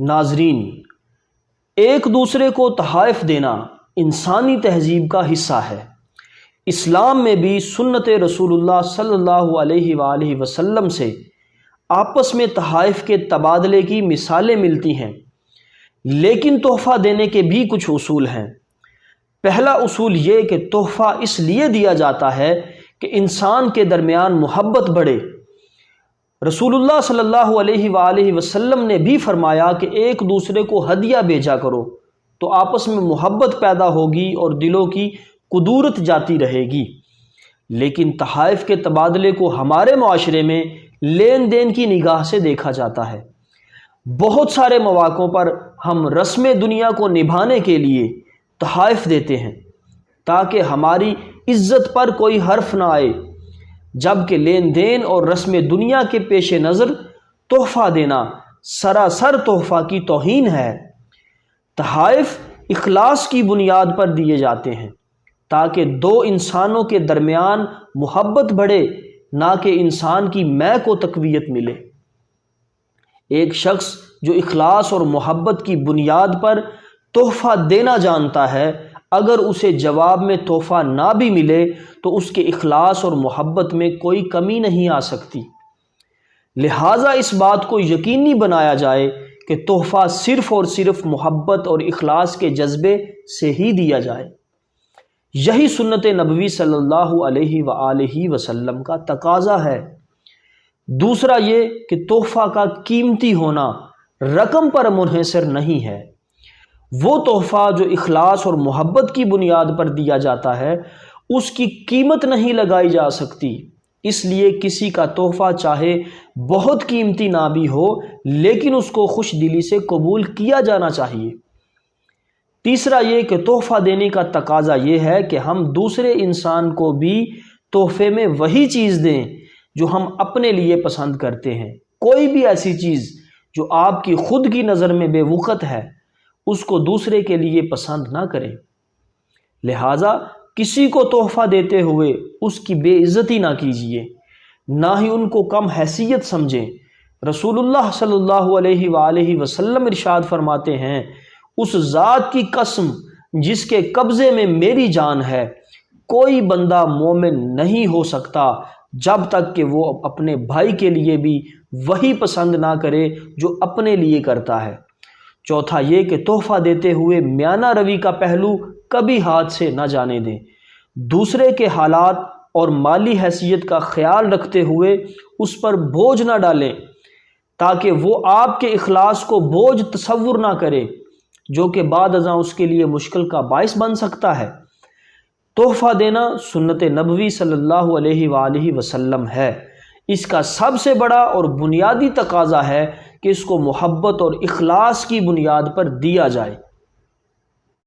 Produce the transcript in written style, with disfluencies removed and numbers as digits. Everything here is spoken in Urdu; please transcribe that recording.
ناظرین، ایک دوسرے کو تحائف دینا انسانی تہذیب کا حصہ ہے۔ اسلام میں بھی سنت رسول اللہ صلی اللہ علیہ وآلہ وسلم سے آپس میں تحائف کے تبادلے کی مثالیں ملتی ہیں، لیکن تحفہ دینے کے بھی کچھ اصول ہیں۔ پہلا اصول یہ کہ تحفہ اس لیے دیا جاتا ہے کہ انسان کے درمیان محبت بڑھے۔ رسول اللہ صلی اللہ علیہ وآلہ وسلم نے بھی فرمایا کہ ایک دوسرے کو ہدیہ بھیجا کرو تو آپس میں محبت پیدا ہوگی اور دلوں کی قدورت جاتی رہے گی۔ لیکن تحائف کے تبادلے کو ہمارے معاشرے میں لین دین کی نگاہ سے دیکھا جاتا ہے۔ بہت سارے مواقعوں پر ہم رسم دنیا کو نبھانے کے لیے تحائف دیتے ہیں تاکہ ہماری عزت پر کوئی حرف نہ آئے، جبکہ لین دین اور رسم دنیا کے پیش نظر تحفہ دینا سراسر تحفہ کی توہین ہے۔ تحائف اخلاص کی بنیاد پر دیے جاتے ہیں تاکہ دو انسانوں کے درمیان محبت بڑھے، نہ کہ انسان کی میں کو تقویت ملے۔ ایک شخص جو اخلاص اور محبت کی بنیاد پر تحفہ دینا جانتا ہے، اگر اسے جواب میں تحفہ نہ بھی ملے تو اس کے اخلاص اور محبت میں کوئی کمی نہیں آ سکتی۔ لہٰذا اس بات کو یقینی بنایا جائے کہ تحفہ صرف اور صرف محبت اور اخلاص کے جذبے سے ہی دیا جائے۔ یہی سنت نبوی صلی اللہ علیہ وآلہ وسلم کا تقاضا ہے۔ دوسرا یہ کہ تحفہ کا قیمتی ہونا رقم پر منحصر نہیں ہے۔ وہ تحفہ جو اخلاص اور محبت کی بنیاد پر دیا جاتا ہے، اس کی قیمت نہیں لگائی جا سکتی۔ اس لیے کسی کا تحفہ چاہے بہت قیمتی نہ بھی ہو، لیکن اس کو خوش دلی سے قبول کیا جانا چاہیے۔ تیسرا یہ کہ تحفہ دینے کا تقاضا یہ ہے کہ ہم دوسرے انسان کو بھی تحفے میں وہی چیز دیں جو ہم اپنے لیے پسند کرتے ہیں۔ کوئی بھی ایسی چیز جو آپ کی خود کی نظر میں بے وقت ہے، اس کو دوسرے کے لیے پسند نہ کریں۔ لہٰذا کسی کو تحفہ دیتے ہوئے اس کی بے عزتی نہ کیجیے، نہ ہی ان کو کم حیثیت سمجھیں۔ رسول اللہ صلی اللہ علیہ وآلہ وسلم ارشاد فرماتے ہیں، اس ذات کی قسم جس کے قبضے میں میری جان ہے، کوئی بندہ مومن نہیں ہو سکتا جب تک کہ وہ اپنے بھائی کے لیے بھی وہی پسند نہ کرے جو اپنے لیے کرتا ہے۔ چوتھا یہ کہ تحفہ دیتے ہوئے میانہ روی کا پہلو کبھی ہاتھ سے نہ جانے دیں۔ دوسرے کے حالات اور مالی حیثیت کا خیال رکھتے ہوئے اس پر بوجھ نہ ڈالیں تاکہ وہ آپ کے اخلاص کو بوجھ تصور نہ کرے، جو کہ بعد ازاں اس کے لیے مشکل کا باعث بن سکتا ہے۔ تحفہ دینا سنت نبوی صلی اللہ علیہ وآلہ وسلم ہے۔ اس کا سب سے بڑا اور بنیادی تقاضا ہے کہ اس کو محبت اور اخلاص کی بنیاد پر دیا جائے۔